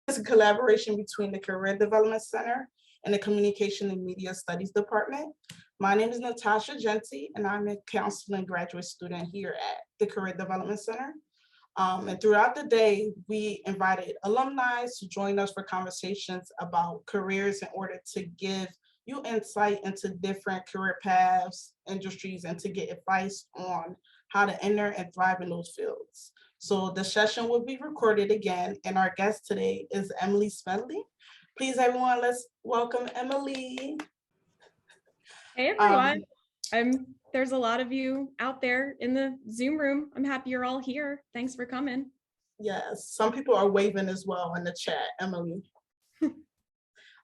is a collaboration between the Career Development Center and the Communication and Media Studies Department. My name is Natasha Genti, and I'm a counseling graduate student here at the Career Development Center. And throughout the day, we invited alumni to join us for conversations about careers in order to give you insight into different career paths, industries, and to get advice on how to enter and thrive in those fields. So the session will be recorded again, and our guest today is Emily Smedly. Please, everyone, let's welcome Emily. Hey everyone, there's a lot of you out there in the Zoom room. I'm happy you're all here. Thanks for coming. Yes, some people are waving as well in the chat, Emily.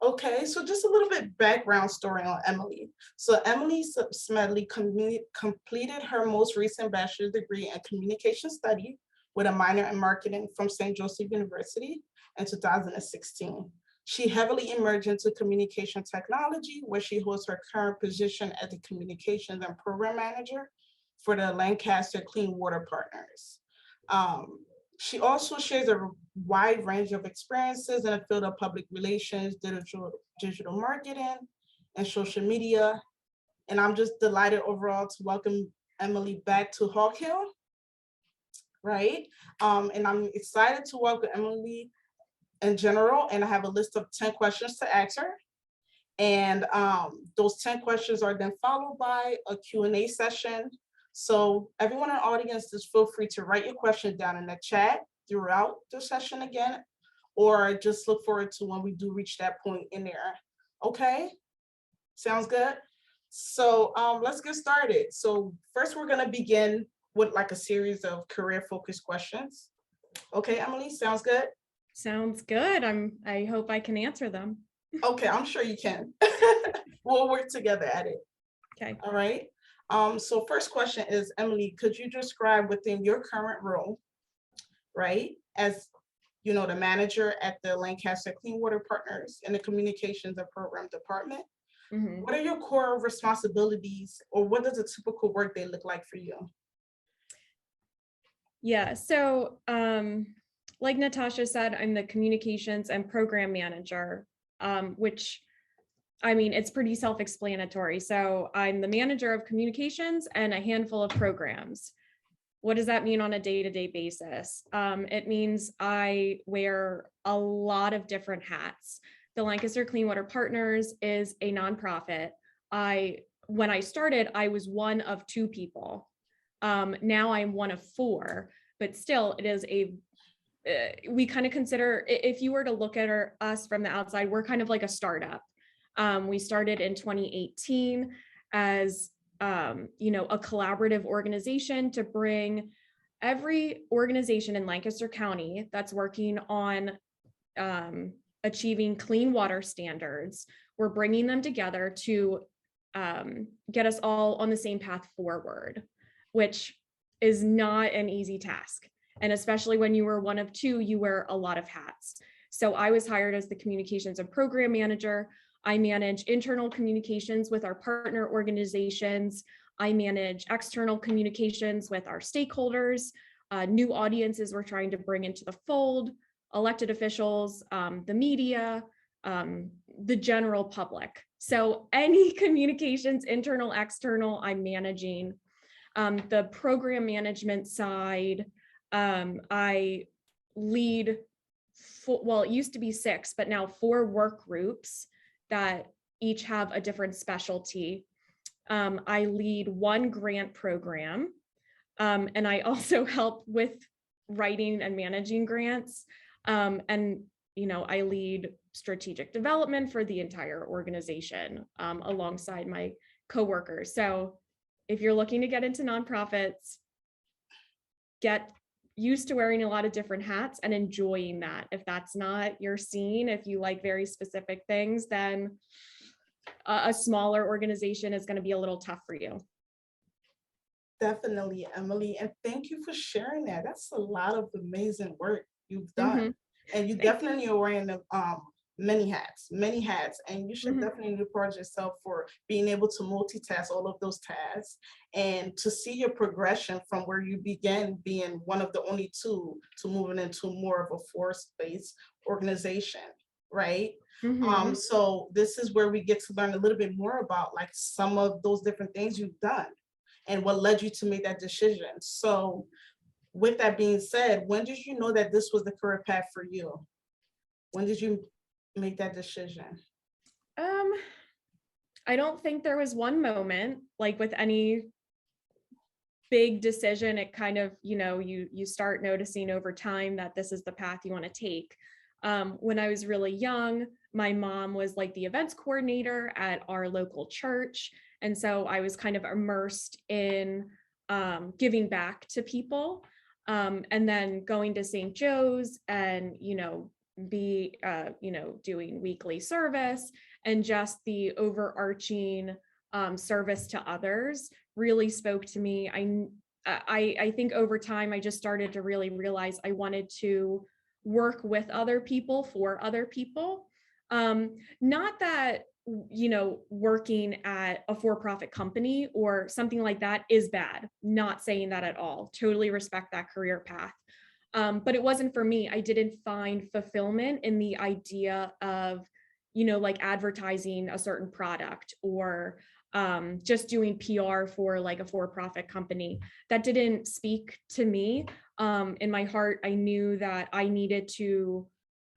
Okay, so just a little bit background story on Emily. So Emily Smedly completed her most recent bachelor's degree in communication study with a minor in marketing from St. Joseph University in 2016. She heavily emerged into communication technology, where she holds her current position as the communications and program manager for the Lancaster Clean Water Partners. She also shares a wide range of experiences in the field of public relations, digital marketing, and social media. And I'm just delighted overall to welcome Emily back to Hawk Hill, right? And I'm excited to welcome Emily in general, and I have a list of 10 questions to ask her. And those 10 questions are then followed by a Q&A session. So everyone in the audience, just feel free to write your questions down in the chat throughout the session again, or just look forward to when we do reach that point in there. Okay, sounds good. So let's get started. So first we're gonna begin with like a series of career focused questions. Okay, Emily, sounds good? Sounds good. I hope I can answer them. Okay, I'm sure you can. We'll work together at it. Okay. All right. So first question is, Emily, could you describe within your current role, right, as you know, the manager at the Lancaster Clean Water Partners in the Communications and Program Department, what are your core responsibilities, or what does a typical workday look like for you? Yeah, so like Natasha said, I'm the communications and program manager, which, I mean, it's pretty self-explanatory. So I'm the manager of communications and a handful of programs. What does that mean on a day-to-day basis? It means I wear a lot of different hats. The Lancaster Clean Water Partners is a nonprofit. When I started, I was one of 2 people. Now I'm one of 4, but still it is we kind of consider, if you were to look at us from the outside, we're kind of like a startup. We started in 2018 as you know, a collaborative organization to bring every organization in Lancaster County that's working on achieving clean water standards. We're bringing them together to get us all on the same path forward, which is not an easy task. And especially when you were one of 2, you wear a lot of hats. So I was hired as the communications and program manager. I manage internal communications with our partner organizations. I manage external communications with our stakeholders, new audiences we're trying to bring into the fold, elected officials, the media, the general public. So any communications, internal, external, I'm managing. The program management side, I lead, well, it used to be 6, but now 4 work groups that each have a different specialty. I lead 1 grant program, and I also help with writing and managing grants. And, you know, I lead strategic development for the entire organization alongside my coworkers. So if you're looking to get into nonprofits, get used to wearing a lot of different hats and enjoying that. If that's not your scene, if you like very specific things, then a smaller organization is going to be a little tough for you. Definitely, Emily, and thank you for sharing that. That's a lot of amazing work you've done. And you definitely are wearing many hats, and you should Mhm. definitely reward yourself for being able to multitask all of those tasks and to see your progression from where you began being one of the only two to moving into more of a force-based organization, right? Mhm. So this is where we get to learn a little bit more about like some of those different things you've done and what led you to make that decision. So with that being said, when did you know that this was the career path for you? When did you make that decision? Um, I don't think there was one moment, like with any big decision. It kind of, you start noticing over time that this is the path you want to take. When I was really young, my mom was like the events coordinator at our local church. And so I was kind of immersed in giving back to people. And then going to St. Joe's and, doing weekly service and just the overarching service to others really spoke to me. I think over time I just started to really realize I wanted to work with other people for other people. Not that working at a for-profit company or something like that is bad. Not saying that at all. Totally respect that career path. But it wasn't for me. I didn't find fulfillment in the idea of, like advertising a certain product or just doing PR for like a for-profit company. That didn't speak to me. In my heart, I knew that I needed to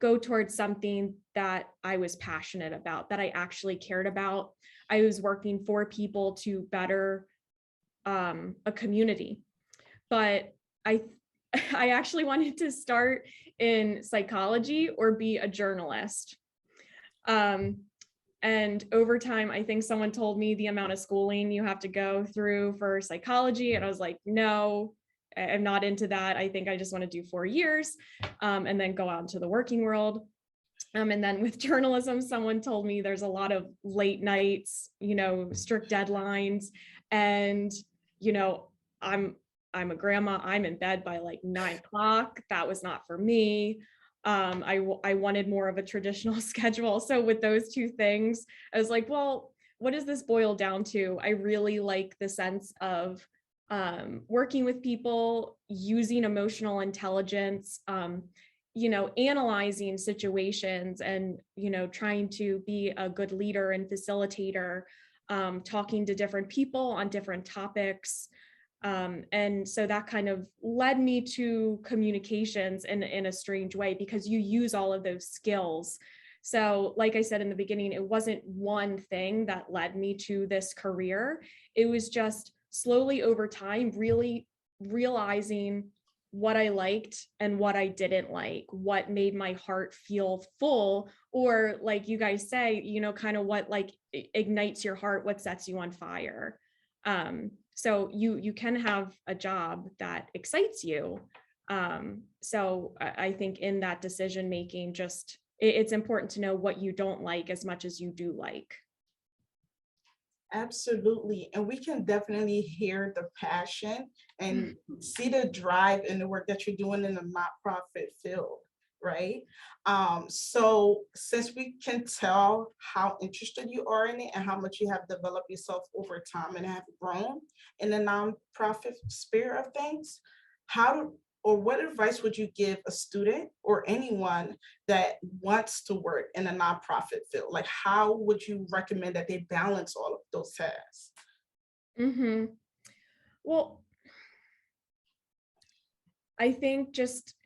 go towards something that I was passionate about, that I actually cared about. I was working for people to better a community. But I I actually wanted to start in psychology or be a journalist. Um, and over time, I think someone told me the amount of schooling you have to go through for psychology. And I was like, no, I'm not into that. I think I just want to do 4 years and then go out into the working world. And then with journalism, someone told me there's a lot of late nights, strict deadlines. And, you know, I'm I'm a grandma. I'm in bed by like 9 o'clock. That was not for me. I wanted more of a traditional schedule. So with those two things, I was like, well, what does this boil down to? I really like the sense of working with people, using emotional intelligence, analyzing situations and, trying to be a good leader and facilitator, talking to different people on different topics. And so that kind of led me to communications in a strange way because you use all of those skills. So, like I said in the beginning, it wasn't one thing that led me to this career. It was just slowly over time, really realizing what I liked and what I didn't like, what made my heart feel full, or like you guys say, kind of what like ignites your heart, what sets you on fire. So you can have a job that excites you. So I think in that decision making, just it's important to know what you don't like as much as you do like. Absolutely. And we can definitely hear the passion and see the drive in the work that you're doing in the nonprofit field, right? So since we can tell how interested you are in it and how much you have developed yourself over time and have grown in the nonprofit sphere of things, how do or what advice would you give a student or anyone that wants to work in a nonprofit field? Like, how would you recommend that they balance all of those tasks? Hmm. Well, I think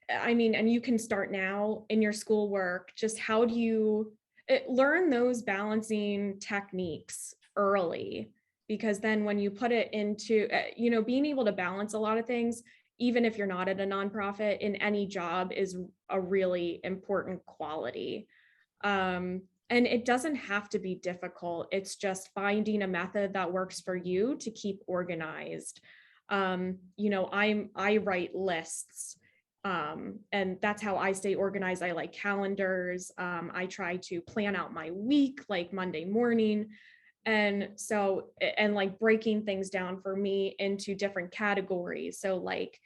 and you can start now in your schoolwork, just how do you learn those balancing techniques early? Because then when you put it into, being able to balance a lot of things, even if you're not at a nonprofit, in any job is a really important quality. And it doesn't have to be difficult. It's just finding a method that works for you to keep organized. I write lists, and that's how I stay organized. I like calendars. I try to plan out my week, like Monday morning. And so, and like breaking things down for me into different categories. So like,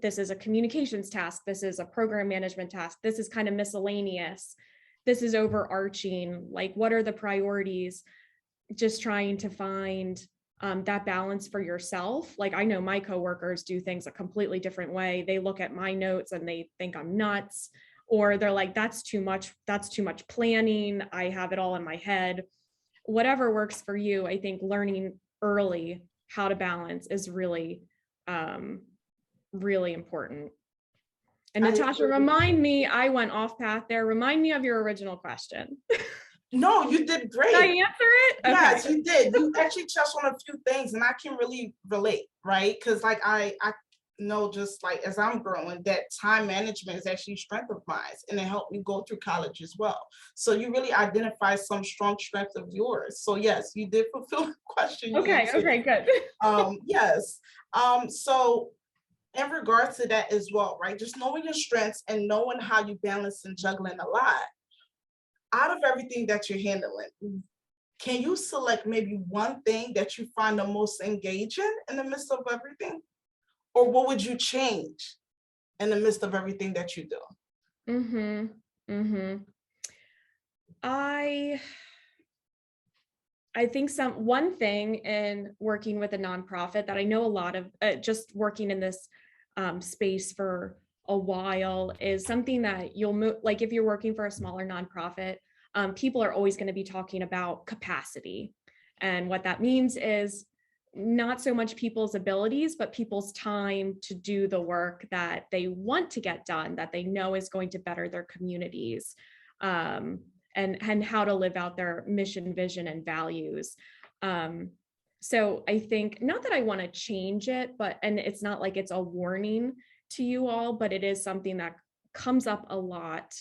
this is a communications task. This is a program management task. This is kind of miscellaneous. this is overarching, like what are the priorities, just trying to find that balance for yourself. Like I know my coworkers do things a completely different way. They look at my notes and they think I'm nuts, or they're like, that's too much planning. I have it all in my head. Whatever works for you. I think learning early how to balance is really, really important. And I Natasha, agree. remind me, I went off path there. Remind me of your original question. No, you did Did great. I answer it? Yes, Okay. you did. You actually touched on a few things, and I can really relate, right? Because like I know, just like as I'm growing, that time management is actually a strength of mine, and it helped me go through college as well. So you really identify some strong strengths of yours. So yes, you did fulfill the question. You Okay. answered Okay. it. Good. Yes. So in regards to that as well, right? Just knowing your strengths and knowing how you balance and juggling a lot. Out of everything that you're handling, can you select maybe one thing that you find the most engaging in the midst of everything? Or what would you change in the midst of everything that you do? Mm-hmm. I think one thing in working with a nonprofit that I know a lot of, just working in this space for a while, is something that you'll move, like if you're working for a smaller nonprofit, people are always going to be talking about capacity. And what that means is not so much people's abilities, but people's time to do the work that they want to get done, that they know is going to better their communities. And how to live out their mission, vision, and values. So I think, not that I want to change it, and it's not like it's a warning to you all, but it is something that comes up a lot.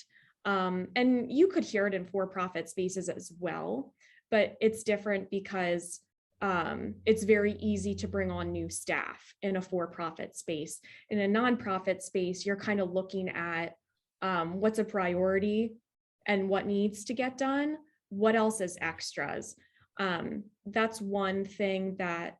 And you could hear it in for-profit spaces as well, but it's different because it's very easy to bring on new staff in a for-profit space. In a nonprofit space, you're kind of looking at what's a priority and what needs to get done, what else is extras. That's one thing that,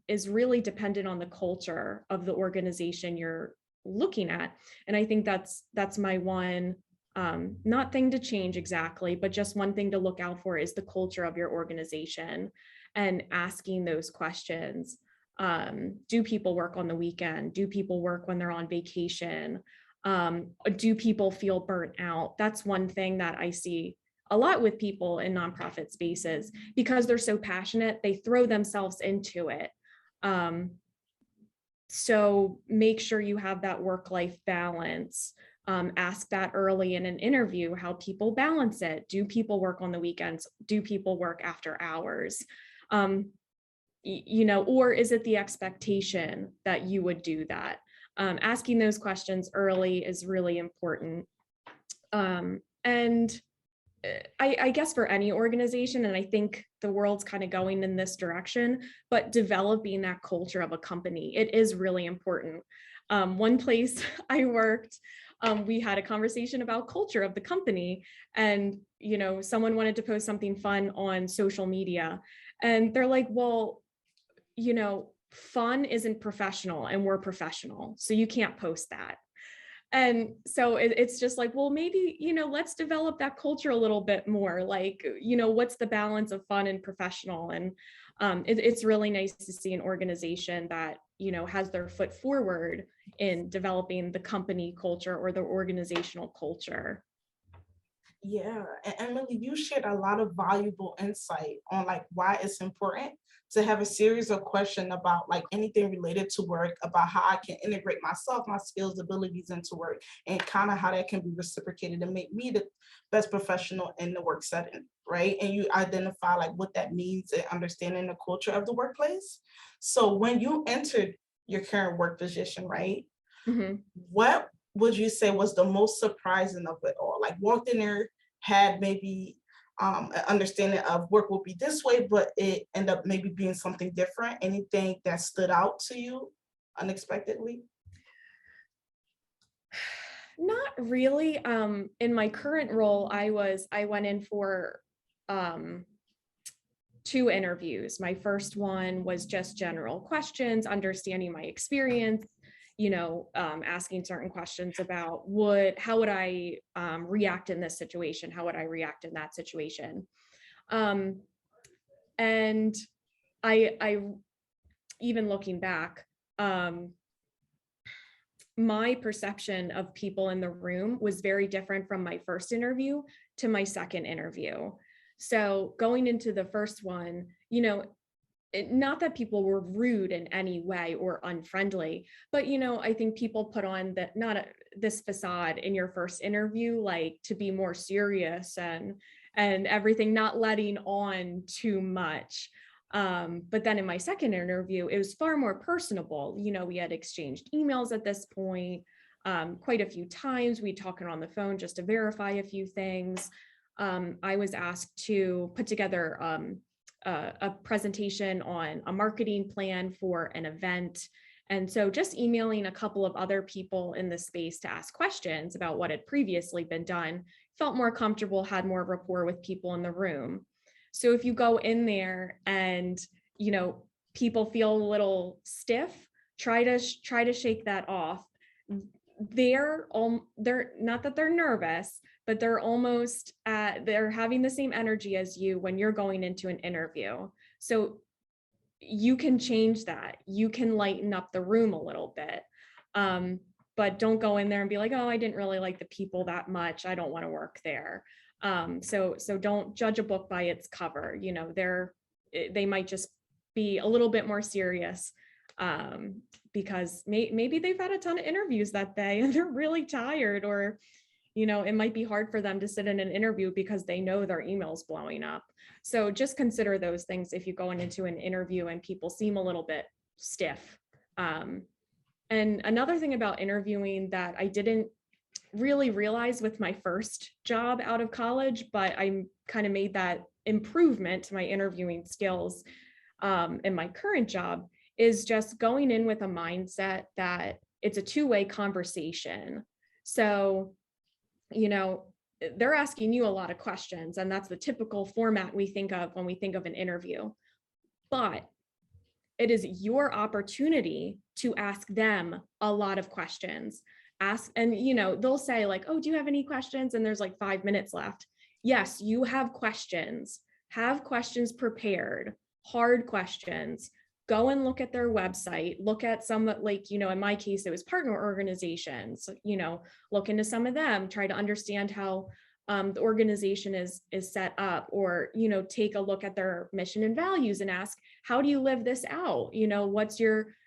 is really dependent on the culture of the organization you're looking at. And I think that's my one, not thing to change exactly, but just one thing to look out for is the culture of your organization, and asking those questions. Do people work on the weekend? Do people work when they're on vacation? Do people feel burnt out? That's one thing that I see a lot with people in nonprofit spaces, because they're so passionate, they throw themselves into it. So make sure you have that work-life balance. Ask that early in an interview, how people balance it. Do people work on the weekends? Do people work after hours? Or is it the expectation that you would do that? Asking those questions early is really important. And I guess for any organization, and I think the world's kind of going in this direction, but developing that culture of a company, it is really important. One place I worked, we had a conversation about culture of the company, and someone wanted to post something fun on social media, and they're like, well, fun isn't professional, and we're professional, so you can't post that. And so it's just like, well, maybe, let's develop that culture a little bit more. Like, what's the balance of fun and professional? And it's really nice to see an organization that, has their foot forward in developing the company culture or the organizational culture. Yeah, and Emily, you shared a lot of valuable insight on like why it's important to have a series of questions about like anything related to work, about how I can integrate myself, my skills, abilities into work, and kind of how that can be reciprocated and make me the best professional in the work setting, right? And you identify like what that means and understanding the culture of the workplace. So when you entered your current work position, right? Mm-hmm. What would you say was the most surprising of it all? Like walked in there, had maybe an understanding of work will be this way, but it ended up maybe being something different. Anything that stood out to you unexpectedly? Not really. In my current role, I went in for 2 interviews. My first one was just general questions, understanding my experience, asking certain questions about how would I react in this situation? How would I react in that situation? And I even looking back, my perception of people in the room was very different from my first interview to my second interview. So going into the first one, not that people were rude in any way or unfriendly, but I think people put on that this facade in your first interview, like to be more serious and everything, not letting on too much. But then in my second interview, it was far more personable. We had exchanged emails at this point quite a few times. We talking on the phone just to verify a few things. I was asked to put together a presentation on a marketing plan for an event. And so just emailing a couple of other people in the space to ask questions about what had previously been done, felt more comfortable, had more rapport with people in the room. So if you go in there and, people feel a little stiff, try to shake that off. They're not that they're nervous, but they're having the same energy as you when you're going into an interview. So you can change that. You can lighten up the room a little bit. But don't go in there and be like, oh, I didn't really like the people that much, I don't want to work there. So don't judge a book by its cover. They might just be a little bit more serious because maybe they've had a ton of interviews that day and they're really tired, or it might be hard for them to sit in an interview because they know their email's blowing up. So just consider those things if you're going into an interview and people seem a little bit stiff. And another thing about interviewing that I didn't really realize with my first job out of college, but I kind of made that improvement to my interviewing skills in my current job, is just going in with a mindset that it's a two-way conversation. So, they're asking you a lot of questions, and that's the typical format we think of when we think of an interview. But it is your opportunity to ask them a lot of questions. And they'll say like, oh, do you have any questions? And there's like 5 minutes left. Yes, you have questions. Have questions prepared, hard questions. Go and look at their website, look at some, like, in my case, it was partner organizations, look into some of them, try to understand how the organization is set up, or, take a look at their mission and values and ask, how do you live this out?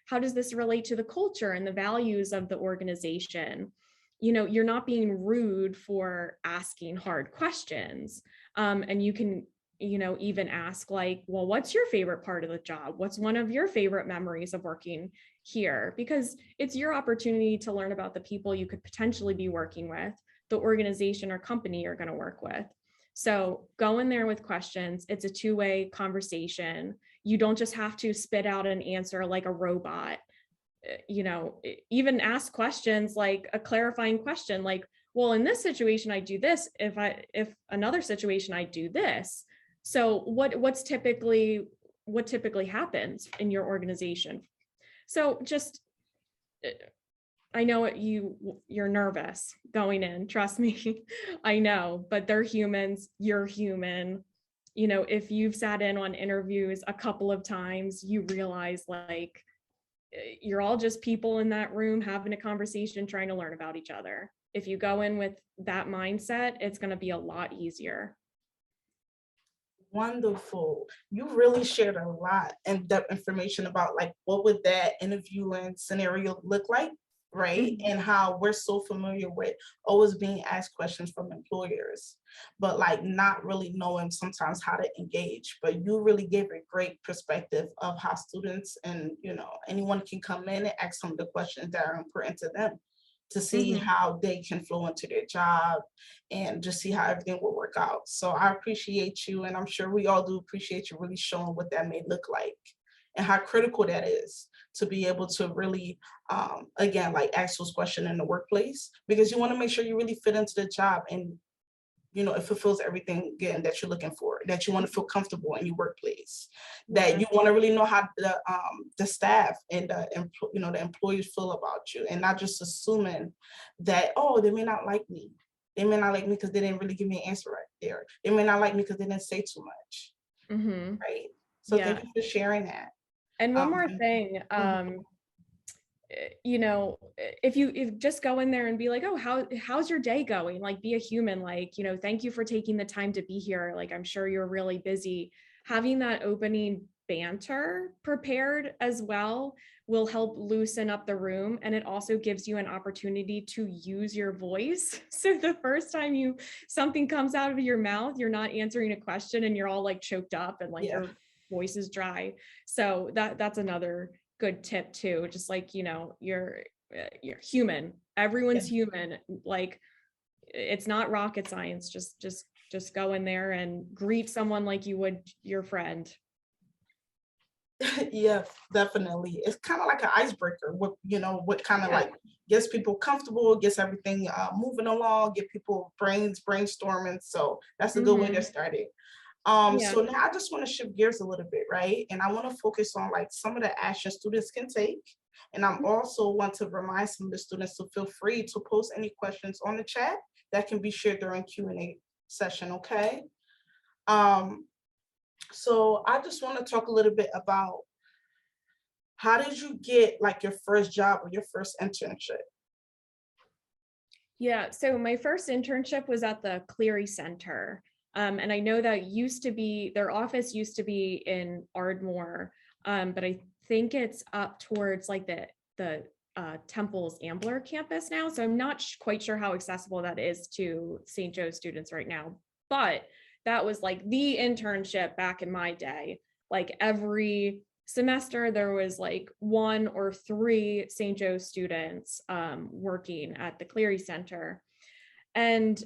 How does this relate to the culture and the values of the organization? You're not being rude for asking hard questions. And you can even ask like, well, what's your favorite part of the job? What's one of your favorite memories of working here? Because it's your opportunity to learn about the people you could potentially be working with, the organization or company you're going to work with. So go in there with questions. It's a two-way conversation. You don't just have to spit out an answer like a robot. Even ask questions like a clarifying question, like, well, in this situation, I do this. If another situation, I do this. So what typically happens in your organization? So just, I know you're nervous going in, trust me, I know, but they're humans, you're human. If you've sat in on interviews a couple of times, you realize like, you're all just people in that room having a conversation, trying to learn about each other. If you go in with that mindset, it's going to be a lot easier. Wonderful. You really shared a lot in-depth information about like what would that interviewing scenario look like, right? Mhm. And how we're so familiar with always being asked questions from employers, but like not really knowing sometimes how to engage. But you really gave a great perspective of how students and anyone can come in and ask some of the questions that are important to them, to see Mhm. how they can flow into their job and just see how everything will work out. So I appreciate you, and I'm sure we all do appreciate you really showing what that may look like and how critical that is to be able to really, again, like ask those questions in the workplace, because you want to make sure you really fit into the job and it fulfills everything again that you're looking for, that you want to feel comfortable in your workplace, that Yeah. you want to really know how the staff and the employees feel about you, and not just assuming that, oh, they may not like me. They may not like me because they didn't really give me an answer right there. They may not like me because they didn't say too much, Hmm. right? So thank Yeah. you for sharing that. And one more Um, thing, mhm. if just go in there and be like, oh, how's your day going? Like, be a human, like, thank you for taking the time to be here. Like, I'm sure you're really busy. Having that opening banter prepared as well will help loosen up the room. And it also gives you an opportunity to use your voice. So the first time something comes out of your mouth, you're not answering a question and you're all like choked up and like Yeah. your voice is dry. So that's another good tip too. Just like, you're human. Everyone's human. Like, it's not rocket science. Just go in there and greet someone like you would your friend. Yeah, definitely. It's kind of like an icebreaker. What kind of Yeah. like gets people comfortable, gets everything moving along, get people brains brainstorming. So that's a good way to Mhm. start it. Yeah. So now I just want to shift gears a little bit, right? And I want to focus on like some of the actions students can take. And I'm also want to remind some of the students to feel free to post any questions on the chat that can be shared during Q&A session, okay? Um, so I just want to talk a little bit about how did you get like your first job or your first internship? Yeah. So my first internship was at the Cleary Center. And I know that their office used to be in Ardmore, but I think it's up towards like the Temple's Ambler campus now. So I'm not quite sure how accessible that is to St. Joe's students right now. But that was like the internship back in my day. Like every semester, there was like 1 or 3 St. Joe's students working at the Cleary Center. And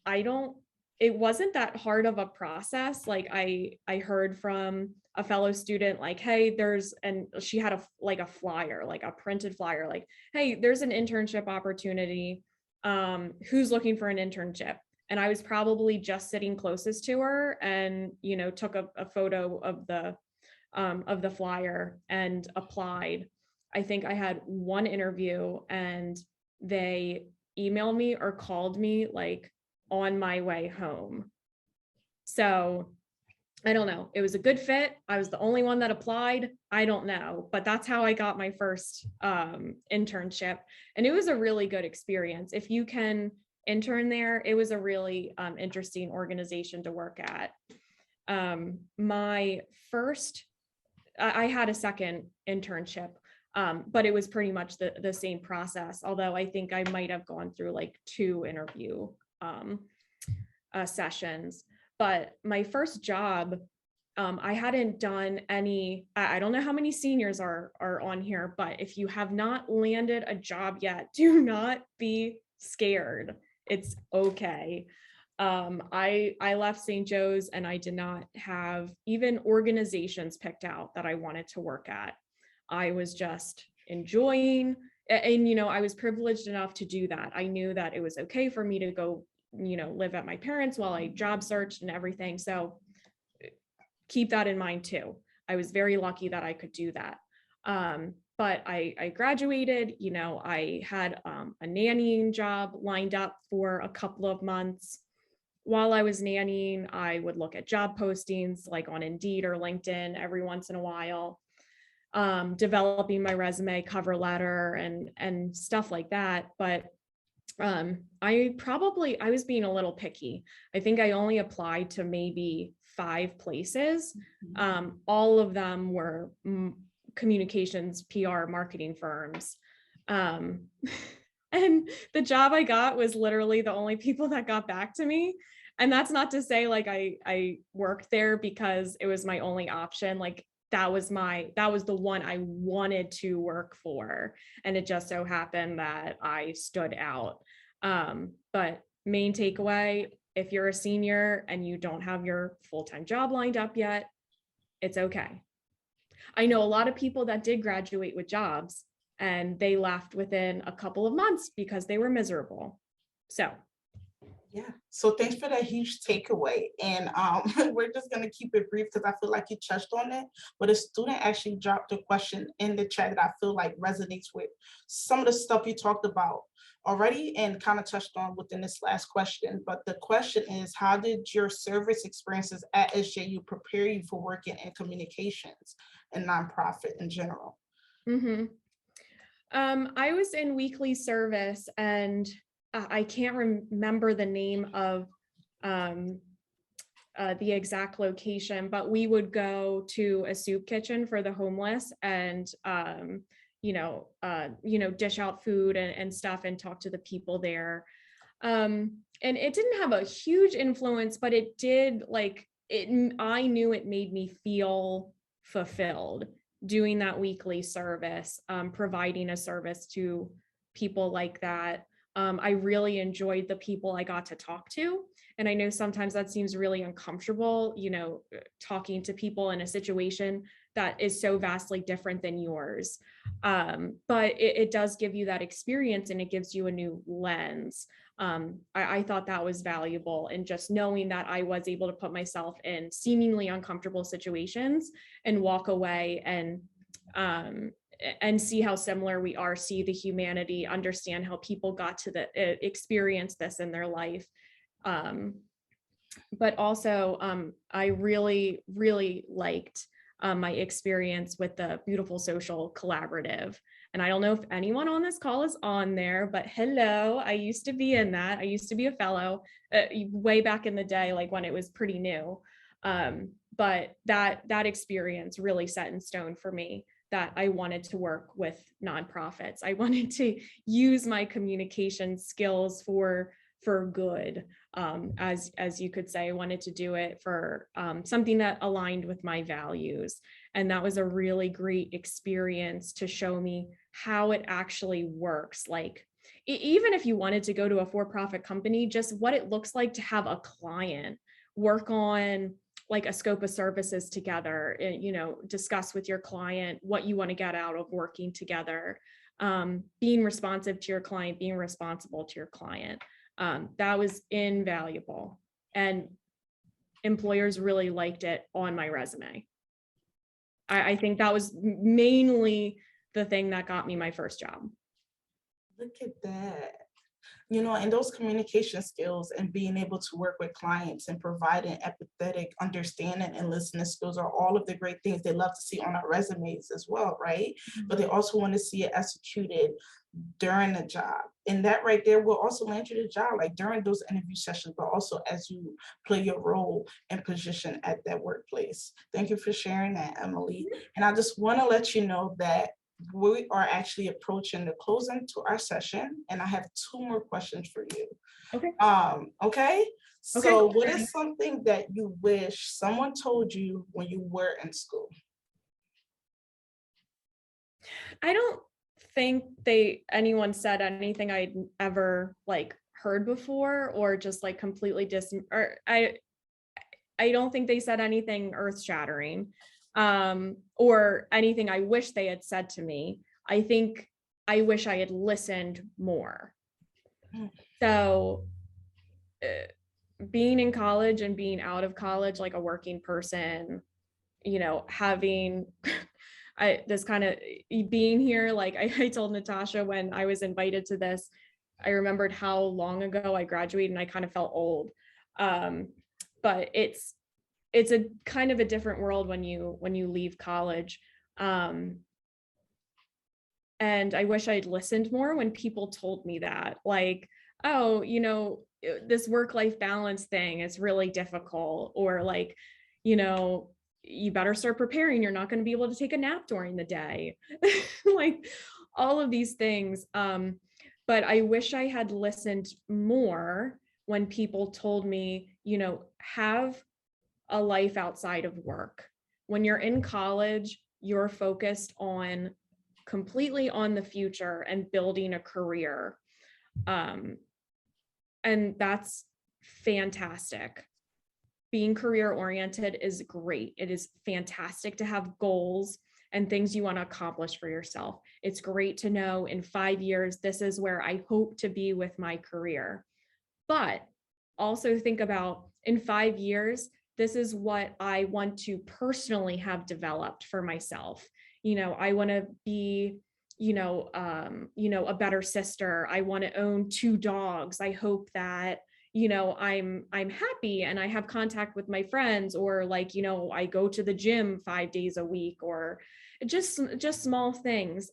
I don't, it wasn't that hard of a process. Like I heard from a fellow student, like, hey, and she had a flyer, like a printed flyer, like, hey, there's an internship opportunity. Who's looking for an internship? And I was probably just sitting closest to her and, took a photo of the flyer and applied. I think I had one interview and they emailed me or called me like on my way home. So I don't know. It was a good fit. I was the only one that applied. I don't know, but that's how I got my first internship. And it was a really good experience. If you can intern there, it was a really interesting organization to work at. My first I had a second internship, but it was pretty much the same process. Although I think I might have gone through like 2 interview sessions. But my first job, I hadn't done any. I don't know how many seniors are on here, but if you have not landed a job yet, do not be scared. It's okay. I left St. Joe's and I did not have even organizations picked out that I wanted to work at. I was just enjoying, and I was privileged enough to do that. I knew that it was okay for me to go, live at my parents' while I job searched and everything. So keep that in mind too. I was very lucky that I could do that. But I graduated, I had a nannying job lined up for a couple of months. While I was nannying, I would look at job postings like on Indeed or LinkedIn every once in a while, developing my resume, cover letter, and stuff like that. But I was being a little picky. I think I only applied to maybe 5 places. All of them were communications, PR, marketing firms. And the job I got was literally the only people that got back to me. And that's not to say like I worked there because it was my only option. Like that was the one I wanted to work for. And it just so happened that I stood out. But main takeaway, if you're a senior and you don't have your full-time job lined up yet, it's okay. I know a lot of people that did graduate with jobs and they left within a couple of months because they were miserable. So Yeah. So thanks for that huge takeaway. And we're just gonna keep it brief because I feel like you touched on it. But a student actually dropped a question in the chat that I feel like resonates with some of the stuff you talked about already and kind of touched on within this last question. But the question is, how did your service experiences at SJU prepare you for working in communications and nonprofit in general? hmm I was in weekly service, and I can't remember the name of um, the exact location, but we would go to a soup kitchen for the homeless and dish out food and stuff and talk to the people there. And it didn't have a huge influence, but it did, like, it, I knew it made me feel fulfilled doing that weekly service, providing a service to people like that. I really enjoyed the people I got to talk to. And I know sometimes that seems really uncomfortable, talking to people in a situation that is so vastly different than yours. But it does give you that experience, and it gives you a new lens. I thought that was valuable, and just knowing that I was able to put myself in seemingly uncomfortable situations and walk away and see how similar we are, see the humanity, understand how people got to experience this in their life. But also, I really, really liked my experience with the Beautiful Social Collaborative. And I don't know if anyone on this call is on there, but hello, I used to be in that. I used to be a fellow way back in the day, like when it was pretty new. But that experience really set in stone for me that I wanted to work with nonprofits. I wanted to use my communication skills for good, as you could say. I wanted to do it for something that aligned with my values. And that was a really great experience to show me how it actually works. Like, even if you wanted to go to a for-profit company, just what it looks like to have a client, work on like a scope of services together, discuss with your client what you want to get out of working together, being responsive to your client, being responsible to your client. That was invaluable, and employers really liked it on my resume. I think that was mainly the thing that got me my first job. Look at that. And those communication skills and being able to work with clients and providing empathetic understanding and listening skills are all of the great things they love to see on our resumes as well, right? But they also want to see it executed during the job. And that right there will also land you the job, like during those interview sessions, but also as you play your role and position at that workplace. Thank you for sharing that, Emily. And I just want to let you know that we are actually approaching the closing to our session, and I have 2 more questions for you. Okay. Okay. Okay. So what is something that you wish someone told you when you were in school? I don't think anyone said anything I'd ever like heard before, or just like completely or I don't think they said anything earth-shattering, or anything I wish they had said to me. I think I wish I had listened more. So being in college and being out of college, like a working person, having this kind of being here, like I told Natasha when I was invited to this, I remembered how long ago I graduated and I kind of felt old. But it's a kind of a different world when you leave college. And I wish I'd listened more when people told me that, like, oh, this work-life balance thing is really difficult, or like, you better start preparing, you're not going to be able to take a nap during the day. Like all of these things. But I wish I had listened more when people told me, have a life outside of work. When you're in college, you're focused completely on the future and building a career. And that's fantastic. Being career oriented is great. It is fantastic to have goals and things you want to accomplish for yourself. It's great to know in 5 years, this is where I hope to be with my career. But also think about in 5 years, this is what I want to personally have developed for myself. I want to be, a better sister. I want to own 2 dogs. I hope that, I'm happy and I have contact with my friends, or like, I go to the gym 5 days a week, or just small things.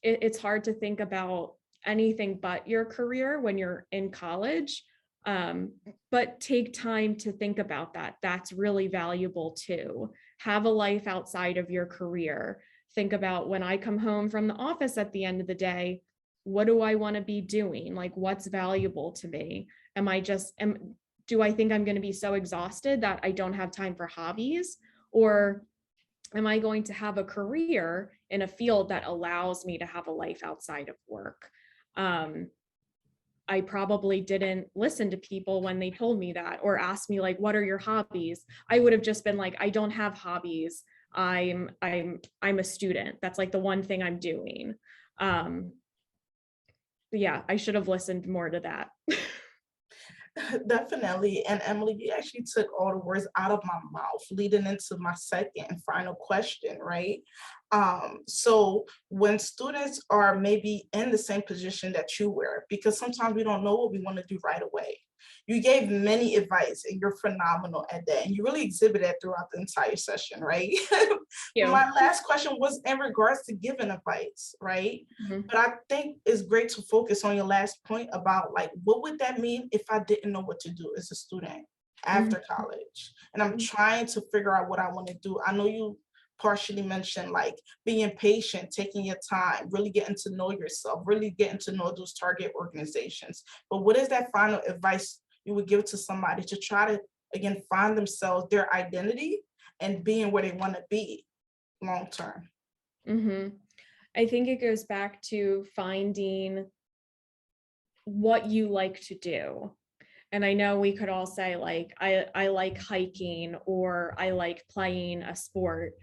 It's hard to think about anything but your career when you're in college. But take time to think about that. That's really valuable too. Have a life outside of your career. Think about, when I come home from the office at the end of the day, what do I want to be doing? Like, what's valuable to me? Do I think I'm going to be so exhausted that I don't have time for hobbies? Or am I going to have a career in a field that allows me to have a life outside of work? I probably didn't listen to people when they told me that, or asked me like, what are your hobbies? I would have just been like, I don't have hobbies. I'm a student. That's like the one thing I'm doing. Yeah, I should have listened more to that. Definitely. And Emily, you actually took all the words out of my mouth, leading into my second and final question, right? So when students are maybe in the same position that you were, because sometimes we don't know what we want to do right away. You gave many advice and you're phenomenal at that. And you really exhibited that throughout the entire session, right? You. My last question was in regards to giving advice, right? Mhm. But I think it's great to focus on your last point about like, what would that mean if I didn't know what to do as a student after college? And I'm trying to figure out what I want to do. I know you partially mentioned like being patient, taking your time, really getting to know yourself, really getting to know those target organizations. But what is that final advice you would give to somebody to try to, again, find themselves, their identity, and being where they want to be long term? Mhm. I think it goes back to finding what you like to do. And I know we could all say like, I like hiking, or I like playing a sport.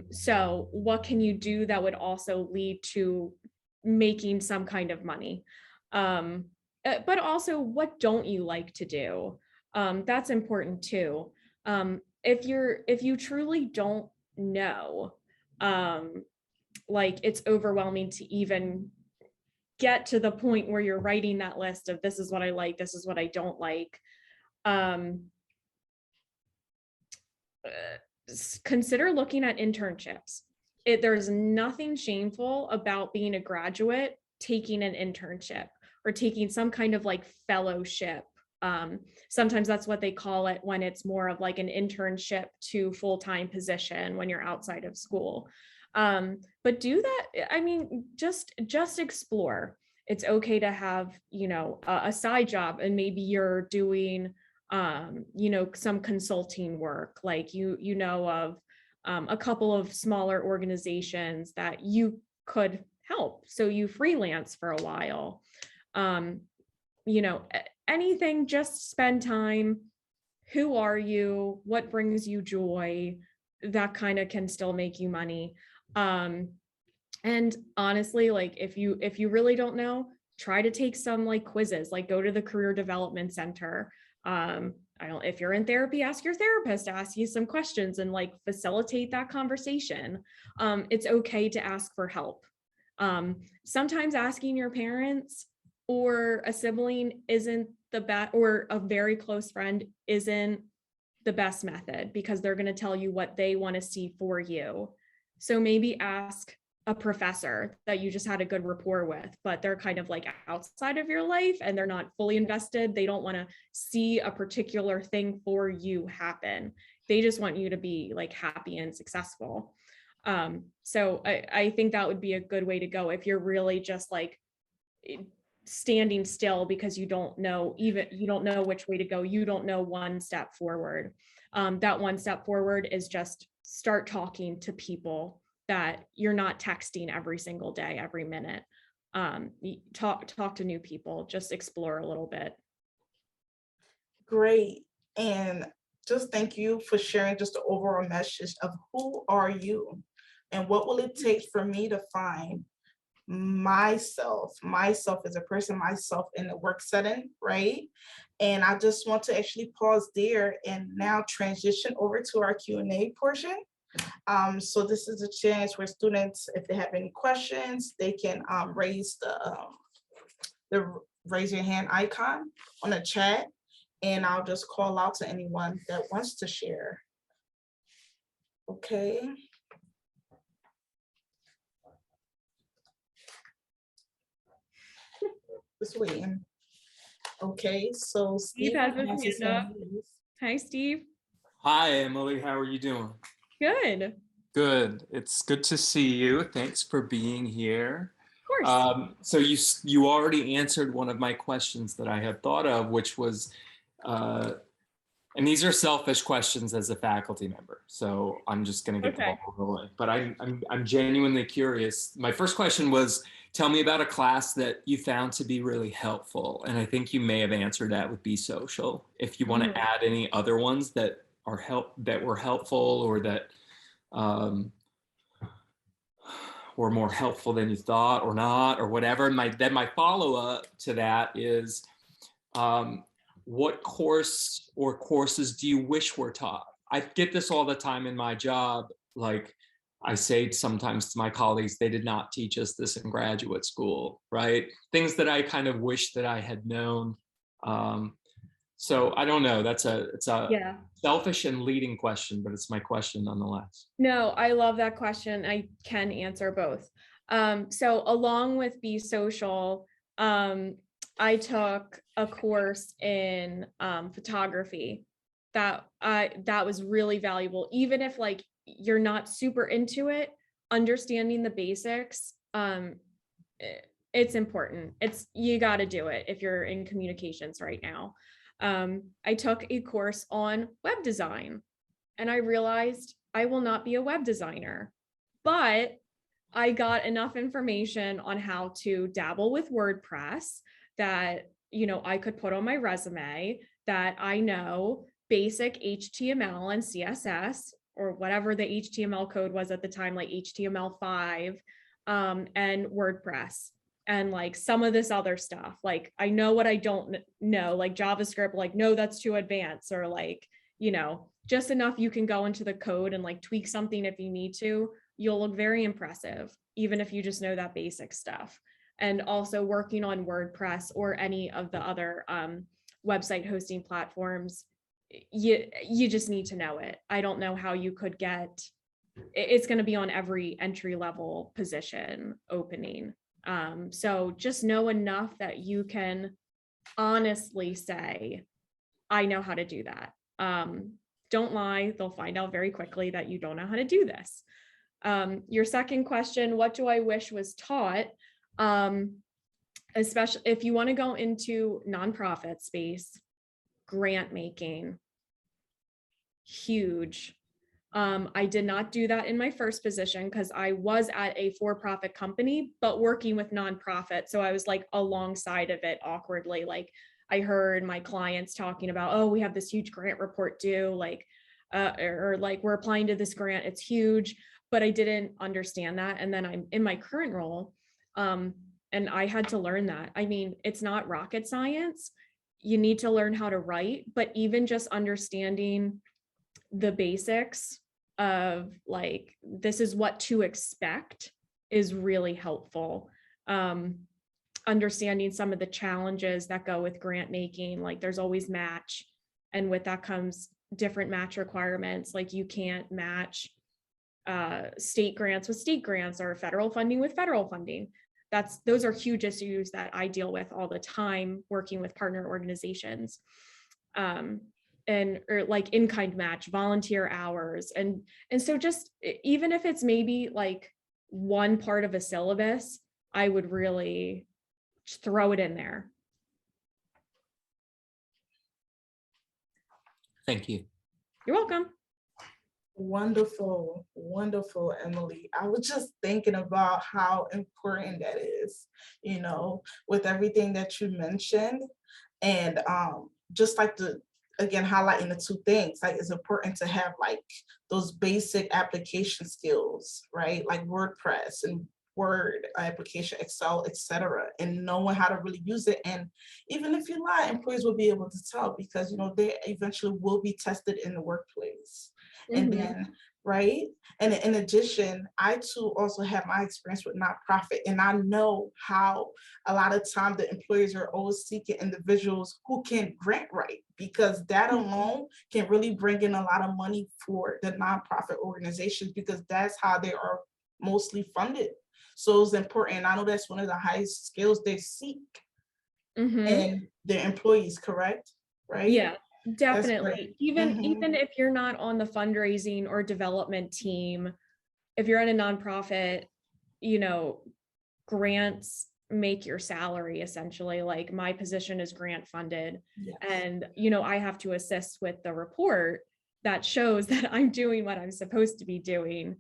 So what can you do that would also lead to making some kind of money? But also, what don't you like to do? That's important too. If you truly don't know, um, like, it's overwhelming to even get to the point where you're writing that list of, this is what I like, this is what I don't like. um Consider looking at internships. There's nothing shameful about being a graduate taking an internship, or taking some kind of like fellowship. Sometimes that's what they call it, when it's more of like an internship to full-time position when you're outside of school. But do that. I mean, just explore. It's okay to have, a side job, and maybe you're doing some consulting work, like of a couple of smaller organizations that you could help, so you freelance for a while. um Anything, just spend time. Who are you? What brings you joy? That kind of can still make you money. um and honestly, like, if you really don't know, try to take some like quizzes, like go to the career development center. I don't If you're in therapy, ask your therapist to ask you some questions and like facilitate that conversation. It's okay to ask for help. Sometimes asking your parents or a sibling isn't the best, or a very close friend isn't the best method, because they're going to tell you what they want to see for you. So maybe ask a professor that you just had a good rapport with, but they're kind of like outside of your life and they're not fully invested. They don't want to see a particular thing for you happen. They just want you to be like happy and successful. So I think that would be a good way to go if you're really just like standing still because you don't know which way to go. You don't know one step forward. That one step forward is just start talking to people that you're not texting every single day, every minute. Talk to new people, just explore a little bit. Great. And just thank you for sharing just the overall message of who are you and what will it take for me to find myself as a person, myself in the work setting, right? And I just want to actually pause there and now transition over to our Q&A portion. So this is a chance where students, if they have any questions, they can raise the raise your hand icon on the chat, and I'll just call out to anyone that wants to share. Okay. Just waiting. Okay, so Steve Steve has his has his hand up. hand raised. Hi, Steve. Hi, Emily. How are you doing? Good. Of Good. It's good to see you. Thanks for being here. course. So you already answered one of my questions that I had thought of, which was, and these are selfish questions as a faculty member. So I'm just going to get the ball rolling. But I'm genuinely curious. My first question was, tell me about a class that you found to be really helpful. And I think you may have answered that with Be Social. If you want to add any other ones that were helpful, or that were more helpful than you thought, or not, or whatever. Then my follow-up to that is, what course or courses do you wish were taught? I get this all the time in my job. Like, I say sometimes to my colleagues, they did not teach us this in graduate school, right? Things that I kind of wish that I had known. So I don't know. It's a selfish and leading question, but it's my question nonetheless. No, I love that question. I can answer both. So along with Be Social, I took a course in photography that was really valuable. Even if like you're not super into it, understanding the basics, it's important. You got to do it if you're in communications right now. I took a course on web design, and I realized I will not be a web designer, but I got enough information on how to dabble with WordPress that, I could put on my resume, that I know basic HTML and CSS, or whatever the HTML code was at the time, like HTML5, and WordPress. And like some of this other stuff, like I know what I don't know, like JavaScript, like, no, that's too advanced, or like, just enough you can go into the code and like tweak something if you need to. You'll look very impressive, even if you just know that basic stuff. And also working on WordPress or any of the other website hosting platforms, you just need to know it. I don't know how you could it's going to be on every entry level position opening. So just know enough that you can honestly say, I know how to do that. Don't lie. They'll find out very quickly that you don't know how to do this. Your second question, what do I wish was taught? Especially if you want to go into nonprofit space, grant making, huge. I did not do that in my first position because I was at a for-profit company, but working with nonprofit. So I was like alongside of it awkwardly. Like I heard my clients talking about, oh, we have this huge grant report due, like, or like we're applying to this grant, it's huge, but I didn't understand that. And then I'm in my current role, and I had to learn that. I mean, it's not rocket science. You need to learn how to write, but even just understanding the basics of like, this is what to expect is really helpful. Understanding some of the challenges that go with grant making, like there's always match, and with that comes different match requirements. Like you can't match state grants with state grants, or federal funding with federal funding. Those are huge issues that I deal with all the time working with partner organizations. Or like in-kind match, volunteer hours. And so just, even if it's maybe like one part of a syllabus, I would really throw it in there. Thank you. You're welcome. Wonderful, wonderful, Emily. I was just thinking about how important that is, with everything that you mentioned. And just like again, highlighting the two things, like it's important to have like those basic application skills, right? Like WordPress and Word application, Excel, etc., and knowing how to really use it. And even if you lie, employees will be able to tell because they eventually will be tested in the workplace. And Mhm. then, right? And in addition, I too also have my experience with nonprofit, and I know how a lot of time the employers are always seeking individuals who can grant write, because that alone can really bring in a lot of money for the nonprofit organizations, because that's how they are mostly funded. So it's important. I know that's one of the highest skills they seek Mhm. in their employees, correct? Right? Yeah, That's great. definitely. Even Mhm. if you're not on the fundraising or development team, if you're in a nonprofit, you know, grants make your salary essentially. Like my position is grant funded, Yes. and I have to assist with the report that shows that I'm doing what I'm supposed to be doing.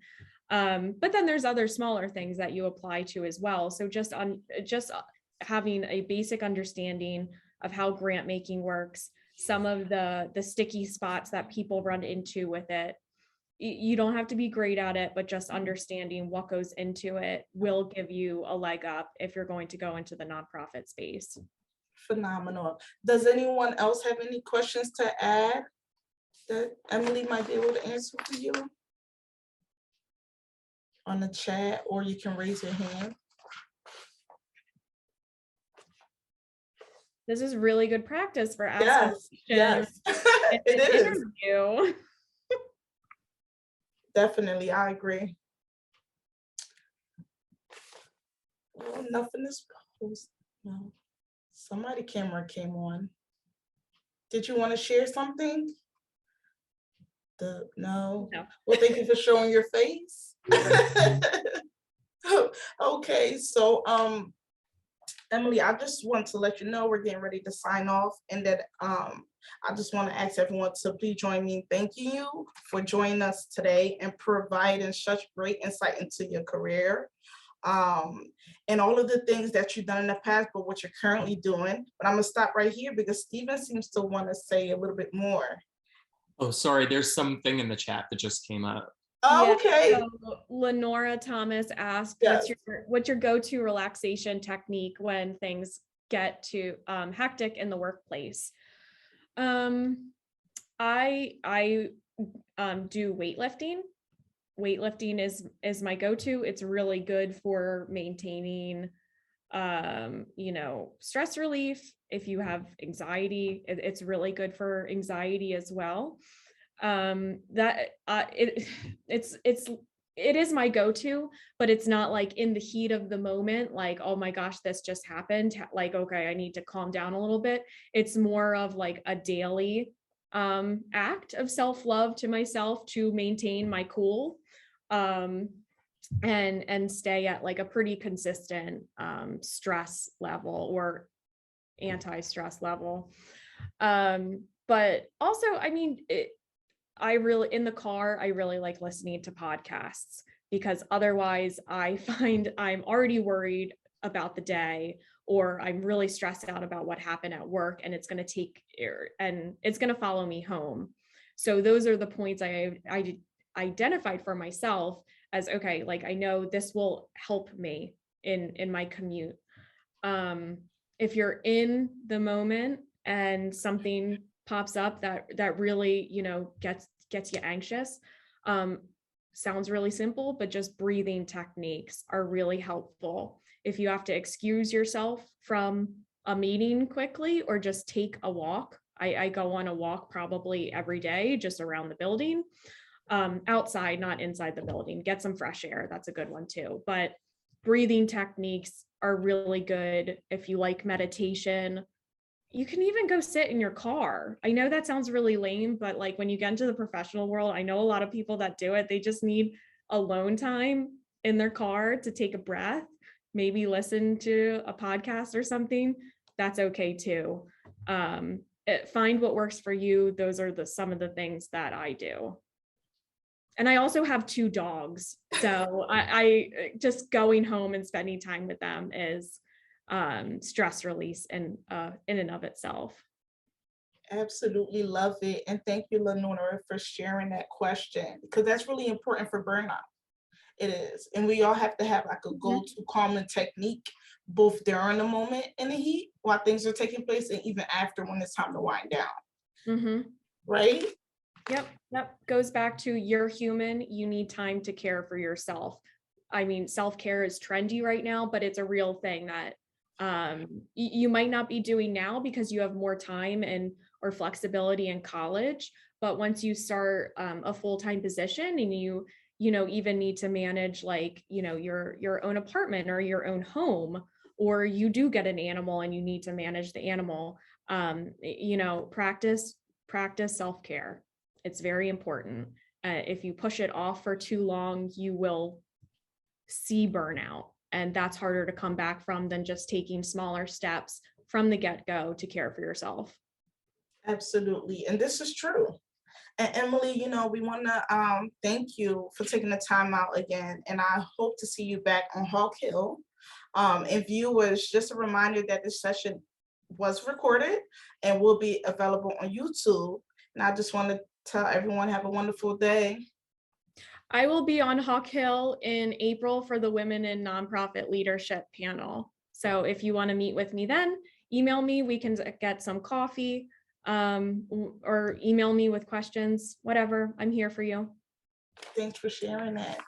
But then there's other smaller things that you apply to as well. So just having a basic understanding of how grant making works, some of the sticky spots that people run into with it. You don't have to be great at it, but just understanding what goes into it will give you a leg up if you're going to go into the nonprofit space. Phenomenal. Does anyone else have any questions to add that Emily might be able to answer for you on the chat, or you can raise your hand? This is really good practice for asking Yes, questions yes, in it an is. interview. Definitely, I agree. Well, nothing is posted. No, somebody camera came on. Did you want to share something? No. No. Well, thank you for showing your face. Okay, so Emily, I just want to let you know we're getting ready to sign off, and that I just want to ask everyone to please join me in thanking you for joining us today and providing such great insight into your career, and all of the things that you've done in the past, but what you're currently doing. But I'm gonna stop right here because Stephen seems to want to say a little bit more. Oh, sorry, there's something in the chat that just came up. Oh, Yeah, okay. so Lenora Thomas asked, Yes. what's your go-to relaxation technique when things get too hectic in the workplace? I do weightlifting. Weightlifting is my go-to. It's really good for maintaining stress relief. If you have anxiety, it's really good for anxiety as well. That it is my go-to, but it's not like in the heat of the moment, like, oh my gosh, this just happened, like, okay, I need to calm down a little bit. It's more of like a daily act of self-love to myself to maintain my cool, and stay at like a pretty consistent stress level or anti-stress level. But also, I mean, in the car, I really like listening to podcasts, because otherwise I find I'm already worried about the day, or I'm really stressed out about what happened at work, and it's going to follow me home. So those are the points I identified for myself as, okay, like I know this will help me in my commute. If you're in the moment and something pops up that really gets you anxious, sounds really simple, but just breathing techniques are really helpful. If you have to excuse yourself from a meeting quickly, or just take a walk, I go on a walk probably every day just around the building, outside, not inside the building. Get some fresh air, that's a good one too. But breathing techniques are really good. If you like meditation, you can even go sit in your car. I know that sounds really lame, but like when you get into the professional world, I know a lot of people that do it. They just need alone time in their car to take a breath, maybe listen to a podcast or something. That's okay too. Find what works for you. Those are some of the things that I do. And I also have 2 dogs. So I just going home and spending time with them is stress release in and of itself. Absolutely love it. And thank you, Lenora, for sharing that question, because that's really important for burnout. It is. And we all have to have like a go-to calming technique, both during the moment in the heat while things are taking place and even after when it's time to wind down. Mm-hmm. Right? Yep. Goes back to you're human. You need time to care for yourself. I mean, self-care is trendy right now, but it's a real thing that you might not be doing now because you have more time and or flexibility in college. But once you start a full-time position and you even need to manage like, your own apartment or your own home, or you do get an animal and you need to manage the animal, practice self-care. It's very important. If you push it off for too long, you will see burnout. And that's harder to come back from than just taking smaller steps from the get-go to care for yourself. Absolutely. And this is true. And Emily, we want to thank you for taking the time out again. And I hope to see you back on Hawk Hill. And viewers, just a reminder that this session was recorded and will be available on YouTube. And I just want to tell everyone, have a wonderful day. I will be on Hawk Hill in April for the Women in Nonprofit Leadership panel. So if you want to meet with me then, email me. We can get some coffee, or email me with questions, whatever. I'm here for you. Thanks for sharing that.